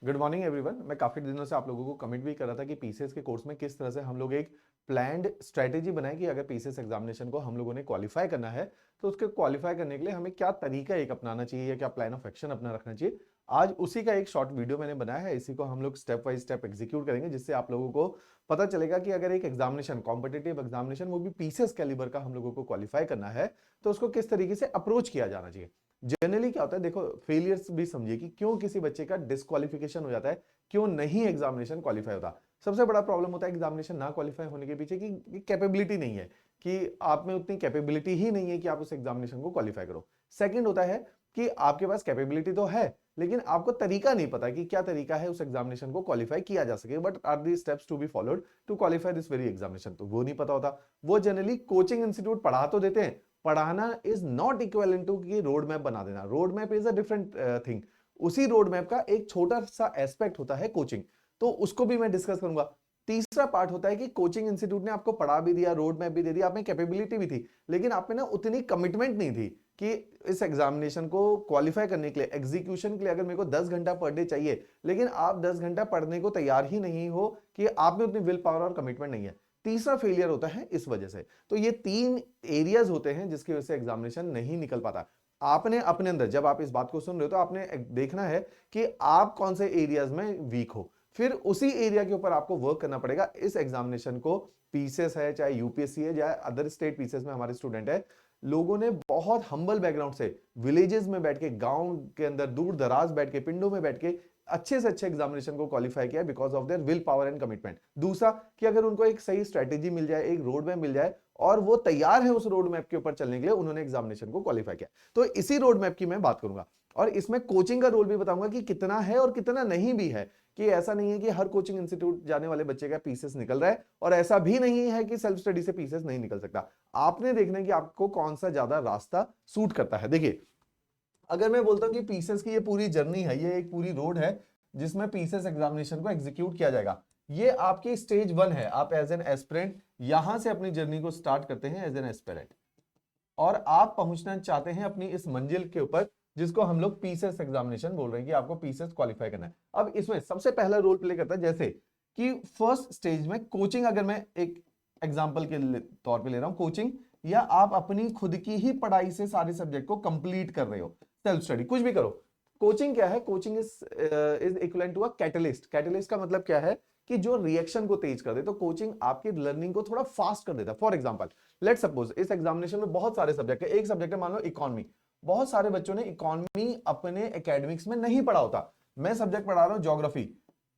Good morning everyone. मैं काफी दिनों से आप लोगों को कमिट भी कर रहा था कि पीसीएस के कोर्स में किस तरह से हम लोग एक प्लान्ड स्ट्रेटेजी बनाए कि अगर पीसीएस एग्जामिनेशन को हम लोगों ने क्वालिफाई करना है तो उसके क्वालिफाई करने के लिए हमें क्या तरीका एक अपनाना चाहिए या क्या प्लान ऑफ एक्शन अपना रखना चाहिए। आज उसी का एक शॉर्ट वीडियो मैंने बनाया है, इसी को हम लोग स्टेप बाय स्टेप एग्जीक्यूट करेंगे, जिससे आप लोगों को पता चलेगा कि अगर एक एग्जामिनेशन, कॉम्पिटिटिव एग्जामिनेशन, वो भी पीसीएस कैलिबर का हम लोगों को क्वालिफाई करना है तो उसको किस तरीके से अप्रोच किया जाना चाहिए। जनरली क्या होता है, देखो फेलियर्स भी समझिए कि क्यों किसी बच्चे का डिस्क्वालिफिकेशन हो जाता है, क्यों नहीं एग्जामिनेशन क्वालिफाई होता। सबसे बड़ा प्रॉब्लम होता है एग्जामिनेशन ना क्वालिफाई होने के पीछे कि कैपेबिलिटी नहीं है, कि आप में उतनी कैपेबिलिटी ही नहीं है कि आप उस एग्जामिनेशन को क्वालिफाई करो। सेकंड होता है कि आपके पास कैपेबिलिटी तो है लेकिन आपको तरीका नहीं पता कि क्या तरीका है उस एग्जामिनेशन को क्वालिफाई किया जा सके, but are the steps to be followed to qualify this very examination, तो वो नहीं पता होता। वो जनरली कोचिंग इंस्टीट्यूट पढ़ा तो देते हैं, पढ़ाना इज नॉट इक्वल टू कि रोड मैप बना देना। Road map is a different thing. उसी रोड मैप का एक छोटा सा एस्पेक्ट होता है कोचिंग, तो उसको भी मैं डिस्कस करूंगा। तीसरा पार्ट होता है कि कोचिंग इंस्टीट्यूट ने आपको पढ़ा भी दिया, रोड मैप भी दे दिया, आप में कैपेबिलिटी भी थी, लेकिन आप में ना उतनी कमिटमेंट नहीं थी कि इस एग्जामिनेशन को क्वालिफाई करने के लिए, एग्जीक्यूशन के लिए अगर मेरे को 10 घंटा पर डे चाहिए, लेकिन आप 10 घंटा पढ़ने को तैयार ही नहीं हो, कि आप में उतनी विल पावर और कमिटमेंट नहीं है। तीसरा फेलियर होता है इस वजह से। तो ये तीन एरियाज होते हैं जिसकी वजह से एग्जामिनेशन नहीं निकल पाता। आपने अपने अंदर, जब आप इस बात को सुन रहे हो, तो आपने देखना है कि आप कौन से एरियाज में वीक हो, फिर उसी एरिया के ऊपर आपको वर्क करना पड़ेगा। इस एग्जामिनेशन को, पीसीएस है चाहे यूपीएससी है या अदर स्टेट पीसीएस में हमारे स्टूडेंट है, लोगों ने बहुत हम्बल बैकग्राउंड से, विलेजेस में बैठ के, गांव के अंदर दूर दराज बैठ के, पिंडों में बैठ के अच्छे से अच्छे एग्जामिनेशन को क्वालिफाई किया because of their will power and commitment. दूसरा कि अगर उनको एक सही स्ट्रेटेजी मिल जाए, एक रोड मैप मिल जाए और वो तैयार है उस रोड मैप के ऊपर चलने के लिए, उन्होंने एग्जामिनेशन को क्वालिफाई किया। तो इसी रोड मैप की मैं बात करूंगा और इसमें कोचिंग का रोल भी बताऊंगा कि कितना है और कितना नहीं भी है। कि ऐसा नहीं है कि हर कोचिंग इंस्टीट्यूट जाने वाले बच्चे का पीसीएस निकल रहा है, और ऐसा भी नहीं है कि सेल्फ स्टडी से पीसीएस नहीं निकल सकता। आपने देखना है कि आपको कौन सा ज्यादा रास्ता सूट करता है। देखिए, अगर मैं बोलता हूं कि पीसीएस की ये पूरी जर्नी है, ये एक पूरी रोड है जिसमें पीसीएस एग्जामिनेशन को एग्जीक्यूट किया जाएगा, ये आपकी स्टेज 1 है। आप एज एन एस्पिरेंट यहां से अपनी जर्नी को स्टार्ट करते हैं एज एन एस्पिरेंट, और आप पहुंचना चाहते हैं अपनी इस मंजिल के ऊपर जिसको हम लोग पीसीएस एग्जामिनेशन बोल रहे हैं कि आपको पीसीएस क्वालिफाई करना है। अब इसमें सबसे पहला रोल प्ले करता है, जैसे कि फर्स्ट स्टेज में कोचिंग, अगर मैं एक एग्जांपल के तौर पे ले रहा हूं कोचिंग, या आप अपनी खुद की ही पढ़ाई से सारे सब्जेक्ट को कंप्लीट कर रहे हो, सेल्फ स्टडी कुछ भी करो। कोचिंग क्या है? Coaching is equivalent to a catalyst. Catalyst का मतलब क्या है? कि जो रिएक्शन को तेज कर दे। तो कोचिंग आपकी लर्निंग को थोड़ा फास्ट कर देता है। फॉर एग्जांपल, लेट सपोज इस एग्जामिनेशन में बहुत सारे सब्जेक्ट है, एक सब्जेक्ट है मान लो इकोनॉमी। बहुत सारे बच्चों ने इकोनॉमी अपने एकेडमिक्स में नहीं पढ़ा होता। मैं सब्जेक्ट पढ़ा रहा हूं ज्योग्राफी।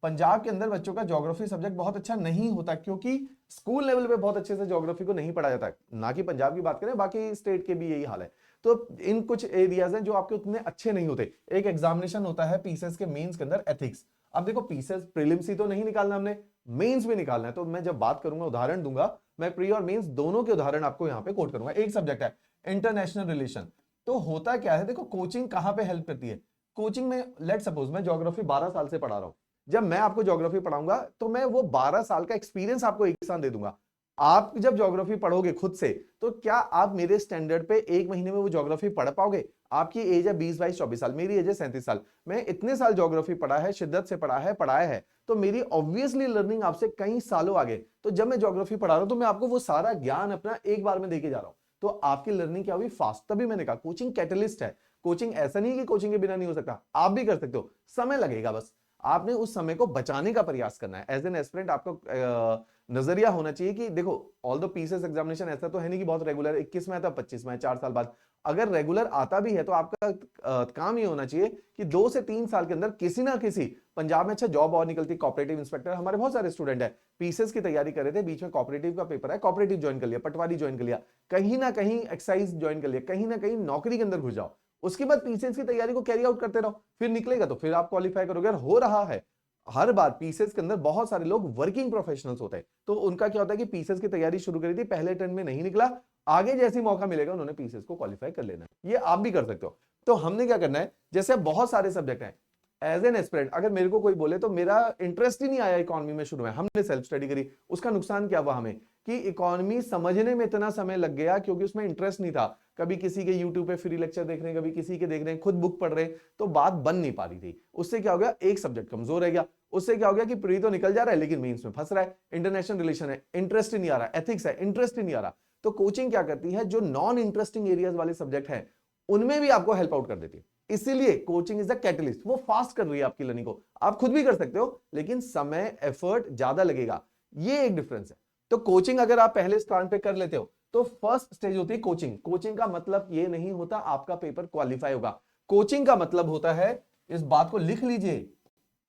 पंजाब के अंदर बच्चों का ज्योग्राफी सब्जेक्ट बहुत अच्छा नहीं होता, क्योंकि स्कूल लेवल पे बहुत अच्छे से ज्योग्राफी को नहीं पढ़ाया जाता। ना कि पंजाब की बात करें, बाकी स्टेट के भी यही हाल है। तो इन कुछ एरियाज हैं जो आपके उतने अच्छे नहीं होते। एक एग्जामिनेशन होता है पीसीएस के मेंस के अंदर, एथिक्स। अब देखो, पीसीएस प्रीलिम्स ही तो नहीं निकालना हमने, मेंस भी निकालना है। तो मैं जब बात करूंगा, उदाहरण दूंगा, मैं प्री और मेंस दोनों के उदाहरण आपको यहां पे कोट करूंगा। एक सब्जेक्ट है इंटरनेशनल रिलेशन। तो होता क्या है, देखो कोचिंग कहां पे हेल्प करती है। कोचिंग में लेट सपोज मैं ज्योग्राफी 12 साल से पढ़ा रहा हूं। जब मैं आपको ज्योग्राफी पढ़ाऊंगा तो मैं वो 12 साल का एक्सपीरियंस आपको एक साथ दे दूंगा। आप जब ज्योग्राफी पढ़ोगे खुद से, तो क्या आप मेरे स्टैंडर्ड पे एक महीने में वो ज्योग्राफी पढ़ पाओगे? आपकी एज है 20, 22, 24 साल, मेरी एज है 37 साल। मैं इतने साल ज्योग्राफी पढ़ा है, शिद्दत से पढ़ाया है, तो मेरी ऑब्वियसली लर्निंग आपसे कई सालों आगे। तो जब मैं ज्योग्राफी पढ़ा रहा हूं तो मैं आपको वो सारा ज्ञान अपना एक बार में देके जा रहा हूं, तो आपकी लर्निंग क्या हुई? फास्ट। तभी मैंने कहा कोचिंग कैटलिस्ट है। कोचिंग ऐसा नहीं है कि कोचिंग के बिना नहीं हो सकता, आप भी कर सकते हो, समय लगेगा। बस आपने उस समय को बचाने का प्रयास करना है। एज एन एस्पिरेंट आपको नजरिया होना चाहिए कि देखो, ऑल द पीसीएस एग्जामिनेशन ऐसा तो है नहीं कि बहुत रेगुलर 21 में आता, 25 में, 4 साल बाद। अगर रेगुलर आता भी है तो आपका काम ये होना चाहिए कि 2 से 3 साल के अंदर किसी ना किसी, पंजाब में अच्छा जॉब और निकलती, कॉपरेटिव इंस्पेक्टर, हमारे बहुत सारे स्टूडेंट है पीसीएस की तैयारी कर रहे थे, बीच में कॉपरेटिव का पेपर है, कॉपरेटिव ज्वाइन कर लिया, पटवारी ज्वाइन कर लिया, कहीं ना कहीं एक्साइज ज्वाइन कर लिया, कहीं ना कहीं नौकरी के अंदर घुस जाओ। उसके बाद पीसीएस की तैयारी को कैरी आउट करते रहो, फिर निकलेगा तो फिर आप क्वालिफाई करोगे। और हो रहा है हर बार पीसीएस के अंदर बहुत सारे लोग वर्किंग प्रोफेशनल्स होते हैं, तो उनका क्या होता है कि पीसीएस की तैयारी शुरू करी थी, पहले अटेम्प्ट में नहीं निकला, आगे जैसी मौका मिलेगा उन्होंने पीसीएस को क्वालिफाई कर लेना है। ये आप भी कर सकते हो। तो हमने क्या करना है, जैसे बहुत सारे सब्जेक्ट हैं, एज एन एस्पिरेंट अगर मेरे को कोई बोले तो मेरा इंटरेस्ट ही नहीं आया इकोनॉमी में शुरू में, हमने सेल्फ स्टडी करी, उसका नुकसान क्या हुआ हमें कि इकोनॉमी समझने में इतना समय लग गया क्योंकि उसमें इंटरेस्ट नहीं था। कभी किसी के यूट्यूब पे फ्री लेक्चर देख रहे हैं, कभी किसी के देख रहे हैं, खुद बुक पढ़ रहे हैं, तो बात बन नहीं पा रही थी। उससे क्या हो गया, एक सब्जेक्ट कमजोर रह गया। उससे क्या हो गया कि प्री तो निकल जा रहा है लेकिन मेंस में फंस रहा है, इंटरनेशनल रिलेशन है इंटरेस्ट ही नहीं आ रहा, एथिक्स है इंटरेस्ट ही नहीं आ रहा। तो कोचिंग क्या करती है, जो नॉन इंटरेस्टिंग एरियाज वाले सब्जेक्ट है उनमें भी आपको हेल्प आउट कर देती है। इसीलिए कोचिंग इज द कैटलिस्ट, वो फास्ट कर रही है आपकी लर्निंग को। आप खुद भी कर सकते हो लेकिन समय एफर्ट ज्यादा लगेगा, ये एक डिफरेंस है। तो कोचिंग अगर आप पहले स्थान पे कर लेते हो तो फर्स्ट स्टेज होती है कोचिंग। कोचिंग का मतलब ये नहीं होता आपका पेपर क्वालिफाई होगा। कोचिंग का मतलब होता है, इस बात को लिख लीजिए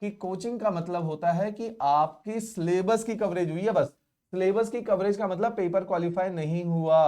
कि कोचिंग का मतलब होता है कि आपकी सिलेबस की कवरेज हुई है। बस सिलेबस की कवरेज का मतलब पेपर क्वालिफाई नहीं हुआ।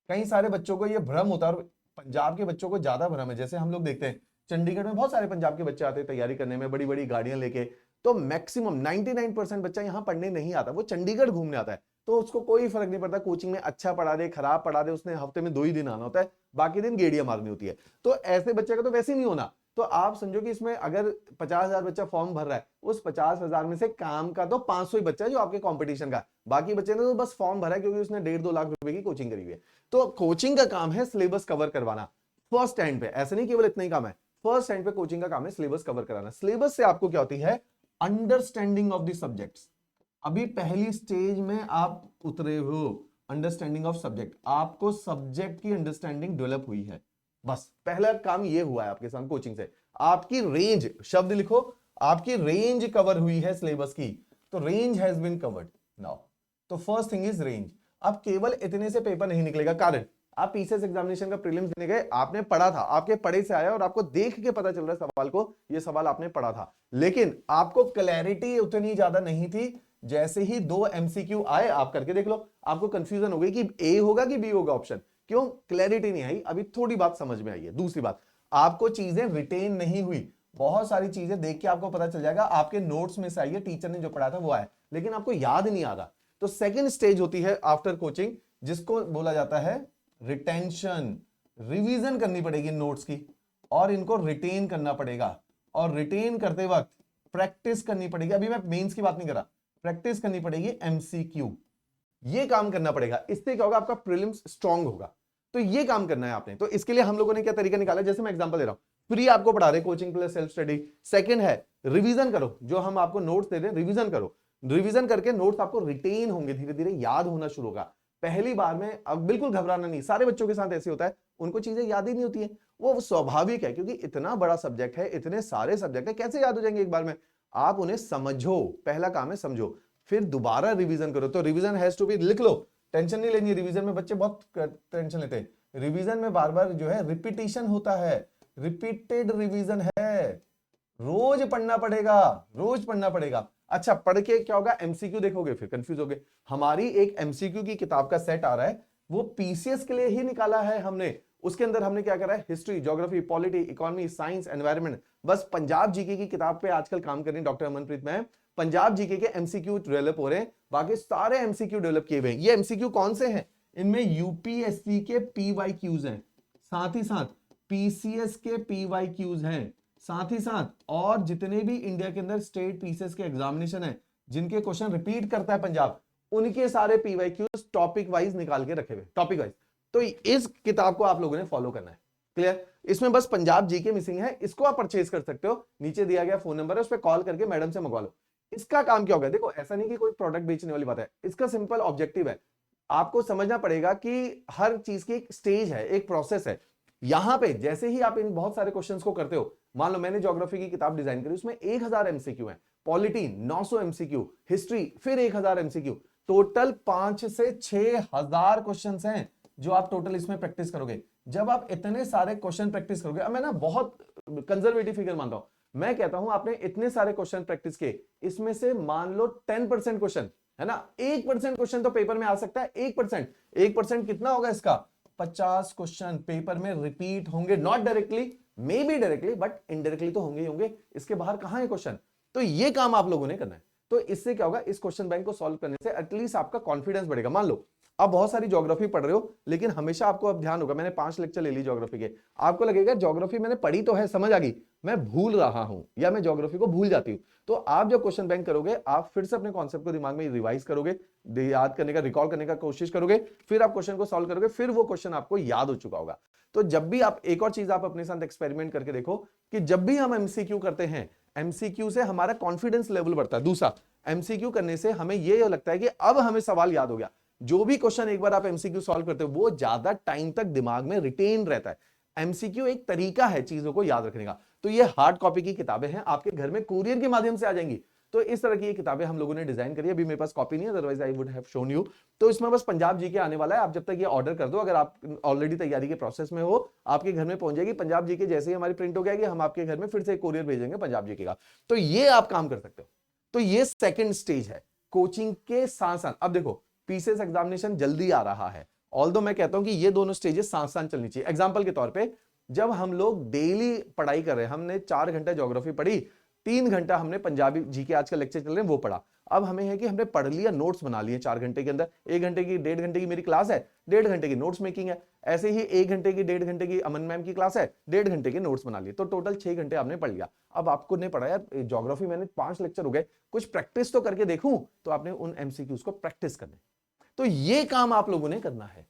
कई सारे बच्चों को यह भ्रम होता है, और पंजाब के बच्चों को ज्यादा भ्रम है। जैसे हम लोग देखते हैं चंडीगढ़ में बहुत सारे पंजाब के बच्चे आते हैं तैयारी करने में, बड़ी बड़ी गाड़ियां लेके। तो मैक्सिमम 99% बच्चा यहां पढ़ने नहीं आता, वो चंडीगढ़ घूमने आता है। तो उसको कोई फर्क नहीं पड़ता कोचिंग में अच्छा पढ़ा दे खराब पढ़ा दे, उसने हफ्ते में 2 ही दिन आना होता है, बाकी दिन गेड़ियां मारनी होती है। तो ऐसे बच्चे का तो वैसे ही नहीं होना। तो आप समझो कि इसमें अगर 50,000 बच्चा फॉर्म भर रहा है, उस 50,000 में से काम का तो 500 ही बच्चा है जो आपके कंपटीशन का, बाकी बच्चे ने तो बस फॉर्म भरा है क्योंकि उसने 1.5-2 लाख रुपए की कोचिंग करी हुई है। तो कोचिंग का काम है सिलेबस कवर करवाना फर्स्ट टाइम पे, ऐसे नहीं केवल इतना ही काम है। फर्स्ट टाइम पे कोचिंग का काम है सिलेबस कवर कराना। सिलेबस से आपको क्या होती है, अंडरस्टैंडिंग ऑफ द सब्जेक्ट्स। अभी पहली स्टेज में आप उतरे हो, अंडरस्टैंडिंग ऑफ सब्जेक्ट, आपको सब्जेक्ट की अंडरस्टैंडिंग डेवलप हुई है। बस पहला काम ये हुआ है आपके साथ कोचिंग से। आपकी रेंज, शब्द लिखो, आपकी रेंज कवर हुई है सिलेबस की। तो range has been covered now. तो फर्स्ट थिंग इज रेंज। अब केवल इतने से पेपर नहीं निकलेगा, कारण आप पीसीएस एग्जामिनेशन का प्रीलिम्स देने गए, आपने पढ़ा था, आपके पढ़े से आया और आपको देख के पता चल रहा है सवाल को, ये सवाल आपने पढ़ा था, लेकिन आपको क्लैरिटी उतनी ज्यादा नहीं थी। जैसे ही 2 एमसीक्यू आए, आप करके देख लो, आपको कंफ्यूजन हो गई कि ए होगा कि बी होगा ऑप्शन। क्यों, क्लैरिटी नहीं आई। अभी थोड़ी बात समझ में आई है। दूसरी बात, आपको चीजें रिटेन नहीं हुई। बहुत सारी चीजें देख के आपको पता चल जाएगा, आपके नोट्स में से आई है, टीचर ने जो पढ़ा था वो आया, लेकिन आपको याद नहीं आ रहा। तो सेकेंड स्टेज होती है आफ्टर कोचिंग, जिसको बोला जाता है रिटेंशन। रिवीजन करनी पड़ेगी नोट्स की और इनको रिटेन करना पड़ेगा, और रिटेन करते वक्त प्रैक्टिस करनी पड़ेगी। अभी मैं मेंस की बात नहीं कर रहा, प्रैक्टिस करनी पड़ेगी एमसीक्यू, ये काम करना पड़ेगा। इससे क्या होगा, आपका प्रीलिम्स स्ट्रांग होगा। तो ये काम करना है आपने। तो इसके लिए हम लोगों ने क्या तरीका निकाला, जैसे मैं एग्जांपल दे रहा हूं, फ्री आपको पढ़ा रहे coaching plus self study. Second है रिवीजन करो, जो हम आपको नोट्स दे रहे हैं रिवीजन करो। रिवीजन करके नोट्स आपको रिटेन होंगे, धीरे धीरे याद होना शुरू होगा। पहली बार में अब बिल्कुल घबराना नहीं, सारे बच्चों के साथ ऐसे होता है, उनको चीजें याद ही नहीं होती है। वो स्वाभाविक है क्योंकि इतना बड़ा सब्जेक्ट है, इतने सारे सब्जेक्ट है, कैसे याद हो जाएंगे एक बार में। आप उन्हें समझो, पहला काम है समझो, फिर दोबारा रिवीजन करो। तो रिवीजन हैज टू बी, लिख लो, टेंशन नहीं लेनी। रिवीजन में बच्चे बहुत टेंशन लेते हैं। रिवीजन में बार बार जो है रिपीटिशन होता है, रिपीटेड रिवीजन है, रोज पढ़ना पड़ेगा, रोज पढ़ना पड़ेगा। अच्छा, पढ़ के क्या होगा, एमसीक्यू देखोगे फिर कंफ्यूज होगे। हमारी एक एमसीक्यू की किताब का सेट आ रहा है, वो पीसीएस के लिए ही निकाला है हमने। उसके अंदर हमने क्या करा है, history, geography, polity, economy, science, environment, बस पंजाब जीके की किताब पे आजकल काम कर रही है doctor Amanpreet ma'am. Punjab GK के एमसीक्यू डेवलप हो रहे हैं, बाकी सारे एमसीक्यू डेवलप किए हुए हैं। ये एमसीक्यू कौन से हैं, इनमें यूपीएससी के पीवाईक्यूज हैं, साथ ही साथ पीसीएस के पीवाईक्यूज हैं, साथ ही साथ और जितने भी इंडिया के अंदर स्टेट पीसीएस के एग्जामिनेशन है जिनके क्वेश्चन रिपीट करता है पंजाब, उनके सारे पीवाईक्यूज टॉपिक वाइज निकाल के रखे हुए, टॉपिक वाइज। तो इस किताब को आप लोगों ने फॉलो करना है, क्लियर। इसमें बस पंजाब जीके मिसिंग है, इसको आप परचेज कर सकते हो, नीचे दिया गया फोन नंबर है, उस पर कॉल करके मैडम से मंगवा लो। इसका काम क्या होगा, देखो ऐसा नहीं कि कोई प्रोडक्ट बेचने वाली बात है, इसका सिंपल ऑब्जेक्टिव है, आपको समझना पड़ेगा कि हर चीज की एक स्टेज है, एक प्रोसेस है। यहां पे जैसे ही आप इन बहुत सारे क्वेश्चंस को करते हो, मान लो मैंने ज्योग्राफी की किताब डिजाइन करी, उसमें 1000 एमसीक्यू है, पॉलिटी 900 एमसीक्यू, हिस्ट्री फिर 1000 एमसीक्यू, टोटल 5 से 6000 क्वेश्चंस हैं जो आप टोटल इसमें प्रैक्टिस करोगे। जब आप इतने सारे क्वेश्चन प्रैक्टिस करोगे, अब मैं ना बहुत कंजर्वेटिव फिगर मानता हूं, मैं कहता हूं आपने इतने सारे क्वेश्चन प्रैक्टिस किए, इसमें से मान लो 10% क्वेश्चन है ना, 1% क्वेश्चन तो पेपर में आ सकता है। 1% कितना होगा इसका, 50 क्वेश्चन पेपर में रिपीट होंगे, not directly, may be directly, but indirectly तो होंगे ही होंगे, इसके बाहर कहां है क्वेश्चन। तो ये काम आप लोगों ने करना है। तो इससे क्या होगा, इस क्वेश्चन बैंक को सॉल्व करने से एटलीस्ट आपका कॉन्फिडेंस बढ़ेगा। मान लो आप बहुत सारी ज्योग्राफी पढ़ रहे हो, लेकिन हमेशा आपको अब ध्यान होगा, मैंने 5 लेक्चर ले ली ज्योग्राफी के, आपको लगेगा ज्योग्राफी मैंने पढ़ी तो है, समझ आ गई, मैं भूल रहा हूं या मैं ज्योग्राफी को भूल जाती हूं। तो आप जब क्वेश्चन बैंक करोगे, आप फिर से अपने कॉन्सेप्ट को दिमाग में रिवाइज करोगे, याद करने का, रिकॉल करने का कोशिश करोगे, फिर आप क्वेश्चन को सॉल्व करोगे, फिर वो क्वेश्चन आपको याद हो चुका होगा। तो जब भी आप, एक और चीज आप अपने साथ एक्सपेरिमेंट करके देखो कि जब भी हम एमसीक्यू करते हैं, एमसीक्यू से हमारा कॉन्फिडेंस लेवल बढ़ता है। दूसरा, एमसीक्यू करने से हमें ये लगता है कि अब हमें सवाल याद हो गया। जो भी क्वेश्चन एक बार आप एमसीक्यू सॉल्व करते हो, वो ज्यादा टाइम तक दिमाग में रिटेन रहता है। एमसीक्यू एक तरीका है चीजों को याद रखने का। तो ये हार्ड कॉपी की किताबें हैं, आपके घर में कुरियर के माध्यम से आ जाएंगी। तो इस तरह की ये किताबें हम लोगों ने डिजाइन करी है। अभी मेरे पास कॉपी नहीं है, otherwise I would have shown you. तो इसमें बस पंजाब जी के आने वाला है। आप जब तक ये ऑर्डर कर दो, अगर आप ऑलरेडी तैयारी के प्रोसेस में हो, आपके घर में पहुंच जाएगी पंजाब जी के। जैसे ही हमारी प्रिंट हो जाएगी, हम आपके घर में फिर से कोरियर भेजेंगे पंजाब जी के का। तो ये आप काम कर सकते हो। तो ये सेकंड स्टेज है कोचिंग के साथ साथ। अब देखो, पीसीएस एग्जामिनेशन जल्दी आ रहा है, ऑल्दो मैं कहता हूं कि ये दोनों स्टेजेस साथ साथ चलनी चाहिए। एग्जांपल के तौर पे, जब हम लोग डेली पढ़ाई कर रहे हैं, हमने 4 घंटा ज्योग्राफी पढ़ी, 3 घंटा हमने पंजाबी जी के आज का लेक्चर चल रहे हैं वो पढ़ा। अब हमें है कि हमने पढ़ लिया, नोट्स बना लिए 4 घंटे के अंदर। 1 घंटे की 1.5 घंटे की मेरी क्लास है, 1.5 घंटे की नोट्स मेकिंग है। ऐसे ही 1 घंटे की 1.5 घंटे की अमन मैम की क्लास है, 1.5 घंटे के नोट्स बना लिए। तो टोटल 6 घंटे आपने पढ़ लिया। अब आपको नहीं पढ़ा यार, ज्योग्राफी मैंने 5 लेक्चर हो गए, कुछ प्रैक्टिस तो करके देखूं। तो आपने उन एमसीक्यूज को प्रैक्टिस करने। तो ये काम आप लोगों ने करना है।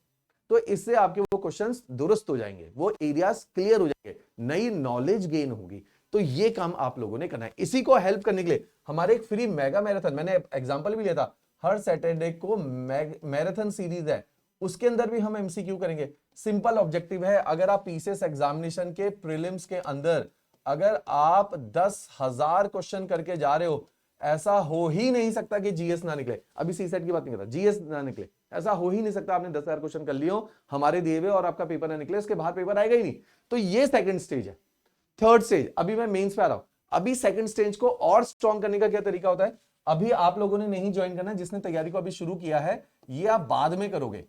तो इससे आपके वो क्वेश्चंस दुरुस्त हो जाएंगे, वो एरियाज क्लियर हो जाएंगे, नई नॉलेज गेन होगी। तो ये काम आप लोगों ने करना है। इसी को हेल्प करने के लिए हमारे एक फ्री मेगा मैराथन, मैंने एग्जांपल भी लिया था, हर सैटरडे को मैराथन सीरीज है, उसके अंदर भी हम एमसीक्यू करेंगे। सिंपल ऑब्जेक्टिव है, अगर आप पीसीएस एग्जामिनेशन के प्रीलिम्स के अंदर अगर आप 10,000 क्वेश्चन करके जा रहे हो, ऐसा हो ही नहीं सकता कि जीएस ना निकले। अभी सीसेट की बात नहीं कर रहा, जीएस ना निकले, ऐसा हो ही नहीं सकता। आपने 10,000 क्वेश्चन कर लियो हमारे दिए हुए और आपका पेपर ना निकले, उसके बाहर पेपर आएगा ही नहीं। तो ये सेकंड स्टेज है। थर्ड स्टेज, अभी मैं मेंस पे आ रहा हूं। अभी सेकंड स्टेज को और स्ट्रॉन्ग करने का क्या तरीका होता है, अभी आप लोगों ने नहीं ज्वाइन करना, जिसने तैयारी को अभी शुरू किया है, ये आप बाद में करोगे।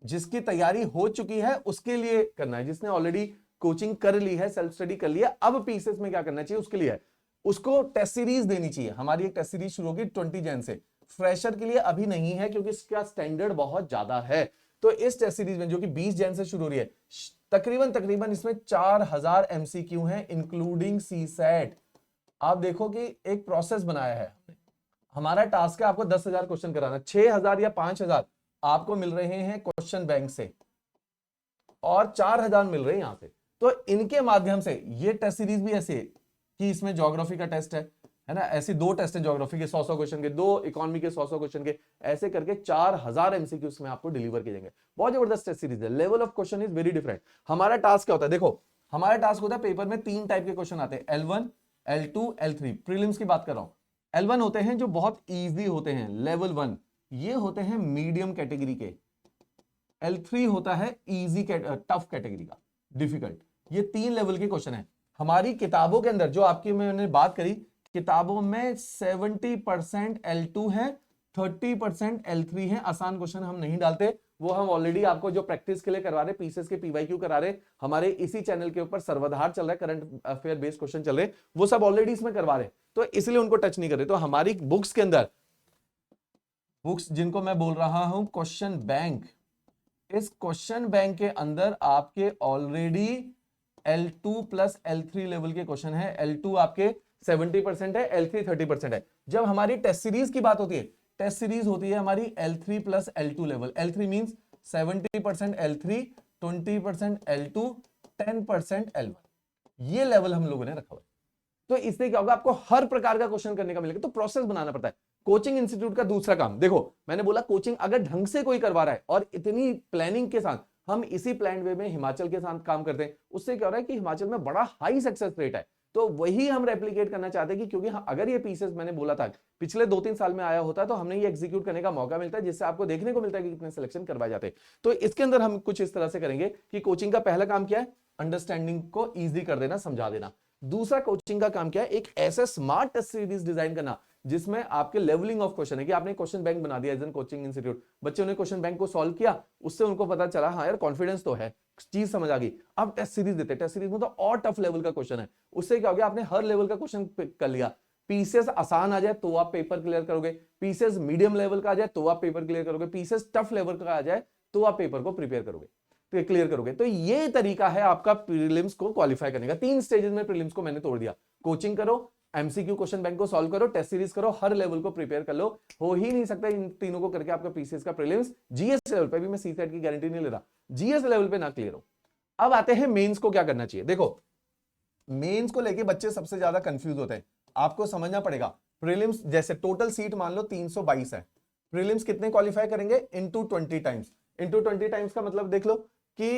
जिसकी तैयारी हो चुकी है उसके लिए करना है, जिसने ऑलरेडी कोचिंग कर ली है, सेल्फ स्टडी कर लिया, अब पीसीएस में क्या करना चाहिए उसके लिए है। उसको टेस्ट सीरीज देनी चाहिए। हमारी एक टेस्ट सीरीज शुरू होगी 20 जन से। फ्रेशर के लिए अभी नहीं है क्योंकि इसका स्टैंडर्ड बहुत ज्यादा है। तो इस टेस्ट सीरीज में जो कि 20 जन से शुरू हो रही है, तकरीबन इसमें 4000 एमसीक्यू हैं इंक्लूडिंग सीसेट। आप देखो कि एक प्रोसेस बनाया है। हमारा टास्क है आपको 10,000 क्वेश्चन कराना, 6,000 या 5,000 आपको मिल रहे हैं क्वेश्चन बैंक से और 4,000 मिल रहे हैं यहां से। तो इनके माध्यम से ये टेस्ट सीरीज भी ऐसी है कि इसमें ज्योग्राफी का टेस्ट है ना, ऐसे 2 टेस्ट है ज्योग्राफी के 100-100 क्वेश्चन के, 2 इकोनॉमी के 100-100 क्वेश्चन के, ऐसे करके 4000 एमसीक्यूज में आपको डिलीवर किए जाएंगे। बहुत जबरदस्त टेस्ट सीरीज है। Level of question is very different. हमारा टास्क क्या होता है, देखो हमारा टास्क होता है, पेपर में 3 टाइप के क्वेश्चन आते हैं, L1, L2, L3। प्रीलिम्स की बात कर रहा हूं। L1 होते हैं जो बहुत ईजी होते हैं, लेवल 1, ये होते हैं मीडियम कैटेगरी के। L3 होता है इजी टफ कैटेगरी का, डिफिकल्ट। ये 3 लेवल के क्वेश्चन है। हमारी किताबों के अंदर जो आपकी मैंने बात करी, किताबों में 70% L2 है, 30% L3 है। आसान क्वेश्चन हम नहीं डालते, वो हम ऑलरेडी आपको जो प्रैक्टिस के लिए करवा रहे, पीसीएस के पीवाईक्यू करा रहे, हमारे इसी चैनल के ऊपर सर्वधार चल रहा है, करंट अफेयर बेस्ड क्वेश्चन चल रहे, वो सब ऑलरेडी इसमें करवा रहे, तो इसलिए उनको टच नहीं कर रहे। तो हमारी बुक्स के अंदर, बुक्स जिनको मैं बोल रहा हूं क्वेश्चन बैंक, इस क्वेश्चन बैंक के अंदर आपके already L2 plus L3 level के क्वेश्चन है। L2 आपके 70% है, L3 30% है। जब हमारी टेस्ट सीरीज की बात होती है, टेस्ट सीरीज होती है हमारी L3 plus L2 level. L3 means 70% L3, 20% L2, 10% L1। ये लेवल हम लोगों ने रखा हुआ है। तो इससे क्या होगा, आपको हर प्रकार का क्वेश्चन करने का मिलेगा। तो प्रोसेस बनाना पड़ता है। कोचिंग इंस्टीट्यूट का दूसरा काम, देखो मैंने बोला कोचिंग अगर ढंग से कोई करवा रहा है और इतनी प्लानिंग के साथ, हम इसी प्लान वे में हिमाचल के साथ काम करते हैं, उससे क्या हो रहा है कि हिमाचल में बड़ा हाई सक्सेस रेट है। तो वही हम रेप्लिकेट करना चाहते हैं कि क्योंकि अगर ये पीसेस मैंने बोला था पिछले 2-3 साल में आया होता, तो हमने ये एग्जीक्यूट करने का मौका मिलता है, जिससे आपको देखने को मिलता है कि कितने सिलेक्शन करवाए जाते हैं। तो इसके अंदर हम कुछ इस तरह से करेंगे कि कोचिंग का पहला काम क्या है, अंडरस्टैंडिंग को ईजी कर देना, समझा देना। दूसरा कोचिंग का काम क्या है, एक ऐसा स्मार्ट टेस्ट सीरीज डिजाइन करना जिसमें आपके लेवलिंग ऑफ क्वेश्चन है कि आपने क्वेश्चन बैंक बना दिया एज एन कोचिंग इंस्टीट्यूट, बच्चों ने क्वेश्चन बैंक को सॉल्व किया, उससे उनको पता चला हाँ यार कॉन्फिडेंस तो है, चीज समझ आ गई। अब टेस्ट सीरीज देते हैं, टेस्ट सीरीज में तो और टफ लेवल का क्वेश्चन है, उससे क्या हो गया, आपने हर लेवल का क्वेश्चन कर लिया, पीसीएस आसान आ जाए तो आप पेपर क्लियर करोगे, पीसीएस मीडियम लेवल का आ जाए तो आप पेपर क्लियर करोगे, पीसीएस टफ लेवल का आ जाए तो आप पेपर को प्रिपेयर करोगे, तो क्लियर करोगे। तो ये तरीका है आपका प्रीलिम्स को क्वालिफाई करने का। 3 स्टेजेस में प्रीलिम्स को मैंने तोड़ दिया। कोचिंग करो, एमसीक्यू क्वेश्चन बैंक को सॉल्व करो, टेस्ट सीरीज करो, हर लेवल को प्रिपेयर कर लो। हो ही नहीं सकता इन तीनों को करके आपका पीसीएस का प्रीलिम्स जीएस लेवल पे भी, मैं सीसेट की गारंटी नहीं ले रहा, जीएस लेवल पे ना क्लियर हो। अब आते हैं मेंस को क्या करना चाहिए। देखो मेंस को लेके बच्चे सबसे ज्यादा कंफ्यूज होते हैं। आपको समझना पड़ेगा प्रीलिम्स जैसे टोटल सीट मान लो 322 है, प्रीलिम्स कितने क्वालिफाई करेंगे इनटू 20 टाइम्स। इनटू 20 टाइम्स का मतलब देख लो कि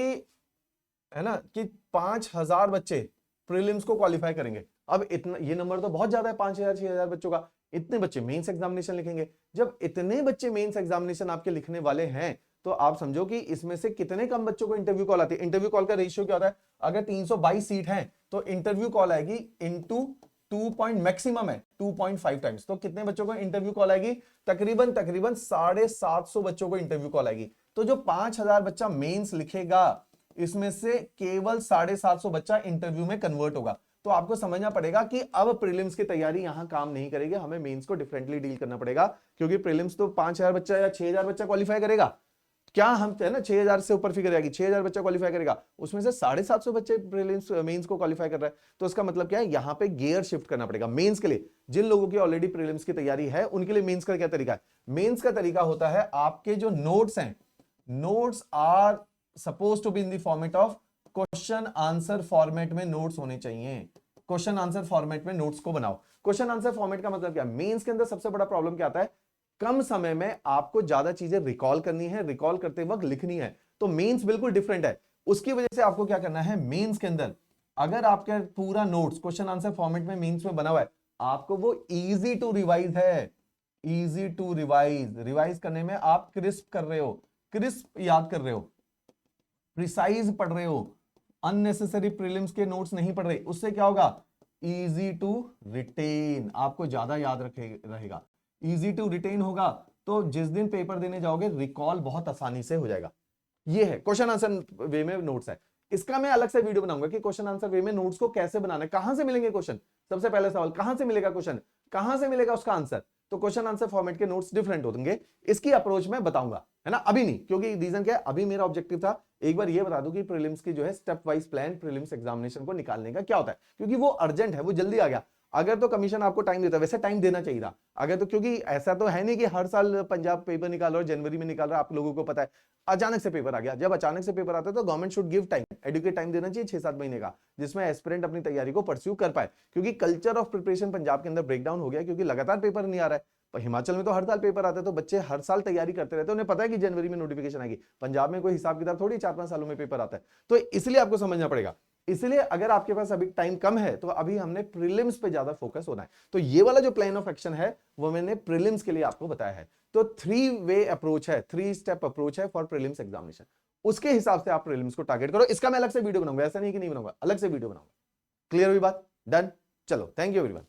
है ना कि 5000 बच्चे प्रीलिम्स को क्वालिफाई करेंगे। अब इतना ये नंबर तो बहुत ज्यादा है, 5000 6000 बच्चों का। इतने बच्चे मेंस एग्जामिनेशन लिखेंगे। जब इतने बच्चे मेंस एग्जामिनेशन आपके लिखने वाले हैं तो आप समझो कि इसमें से कितने कम बच्चों को इंटरव्यू कॉल आती है। इंटरव्यू कॉल का रेशियो क्या होता है, अगर 322 सीट है तो इंटरव्यू कॉल आएगी इनटू 2 पॉइंट मैक्सिमम है 2.5 टाइम्स। तो कितने बच्चों को इंटरव्यू कॉल आएगी, तकरीबन 750 बच्चों को इंटरव्यू कॉल आएगी। तो जो 5000 बच्चा मेंस लिखेगा इसमें से केवल 750 बच्चा इंटरव्यू में कन्वर्ट होगा। तो आपको समझना पड़ेगा कि अब प्रीलिम्स की तैयारी यहां काम नहीं करेगी, हमें मेंस को डिफरेंटली डील करना पड़ेगा। क्योंकि प्रीलिम्स तो 5000 बच्चा या 6000 बच्चा क्वालिफाई करेगा, क्या हम है ना 6000 से ऊपर फिगर आएगी, 6000 बच्चा क्वालिफाई करेगा, उसमें से 750 बच्चे प्रीलिम्स मेंस को क्वालिफाई कर रहे हैं। तो इसका मतलब क्या है, यहां पे गियर शिफ्ट करना पड़ेगा मेंस के लिए। जिन लोगों की ऑलरेडी प्रीलिम्स की तैयारी है उनके लिए मेंस का क्या तरीका है, मेंस का तरीका होता है आपके जो नोट्स हैं, notes are suppose to be in the format of question answer format में नोट्स होने चाहिए। क्वेश्चन आंसर फॉर्मेट में नोट्स को बनाओ। क्वेश्चन आंसर फॉर्मेट का मतलब क्या है, मेंस के अंदर सबसे बड़ा प्रॉब्लम क्या आता है, कम समय में आपको ज्यादा चीजें रिकॉल करनी है, रिकॉल करते वक्त लिखनी है। तो मेंस बिल्कुल डिफरेंट है। उसकी वजह से आपको क्या करना है, मेंस के अंदर अगर आपका पूरा नोट्स क्वेश्चन आंसर फॉर्मेट में मेंस में बना हुआ है, आपको वो इजी टू रिवाइज है, इजी टू रिवाइज। रिवाइज करने में आप क्रिस्प कर रहे हो, क्रिस्प याद कर रहे हो, प्रिसाइज पढ़ रहे हो, अननेसेसरी प्रीलिम्स के नोट्स नहीं पढ़ रहे। उससे क्या होगा, इजी टू रिटेन, आपको ज्यादा याद रहेगा, इजी टू रिटेन होगा। तो जिस दिन पेपर देने जाओगे रिकॉल बहुत आसानी से हो जाएगा। ये है क्वेश्चन आंसर वे में नोट्स है। इसका मैं अलग से वीडियो बनाऊंगा कि क्वेश्चन आंसर वे में नोट्स को कैसे बनाना है, कहां से मिलेंगे क्वेश्चन। सबसे पहले सवाल कहां से मिलेगा क्वेश्चन, कहां से मिलेगा उसका आंसर। तो क्वेश्चन आंसर फॉर्मेट के नोट्स डिफरेंट होंगे, इसकी अप्रोच मैं बताऊंगा, है ना। अभी नहीं, क्योंकि रीजन क्या है, अभी मेरा ऑब्जेक्टिव था एक बार ये बता दूं कि प्रीलिम्स की जो है step wise plan prelims examination को निकालने का क्या होता है, क्योंकि वो अर्जेंट है, वो जल्दी आ गया। अगर तो कमीशन आपको टाइम देता, वैसे टाइम देना चाहिए था अगर तो, क्योंकि ऐसा तो है नहीं कि हर साल पंजाब पेपर निकाल रहा है, जनवरी में निकाल रहा है, आप लोगों को पता है। अचानक से पेपर आ गया, जब अचानक से पेपर आता है तो government should give time, educate time देना चाहिए 6-7 महीने का, जिसमें एस्पिरेंट अपनी तैयारी को परस्यू कर पाए। क्योंकि कल्चर ऑफ प्रिपरेशन पंजाब के अंदर ब्रेकडाउन हो गया, क्योंकि लगातार पेपर नहीं आ रहा है। हिमाचल में तो हर साल पेपर आता है, तो बच्चे हर साल तैयारी करते रहते हैं, उन्हें पता है कि जनवरी में नोटिफिकेशन आएगी। पंजाब में कोई हिसाब किताब थोड़ी 4-5 सालों में पेपर आता है, तो इसलिए आपको समझना पड़ेगा। इसलिए अगर आपके पास अभी टाइम कम है तो अभी हमने प्रीलिम्स पे ज्यादा फोकस होना है। तो ये वाला जो प्लान ऑफ एक्शन है वो मैंने प्रीलिम्स के लिए आपको बताया है। तो 3 वे अप्रोच है, 3 स्टेप अप्रोच है फॉर प्रीलिम्स एग्जामिनेशन। उसके हिसाब से आप प्रीलिम्स को टारगेट करो। इसका मैं अलग से वीडियो बनाऊंगा, ऐसा नहीं कि नहीं बनाऊंगा, अलग से वीडियो बनाऊंगा। क्लियर हुई बात, डन। चलो, थैंक यू एवरीवन।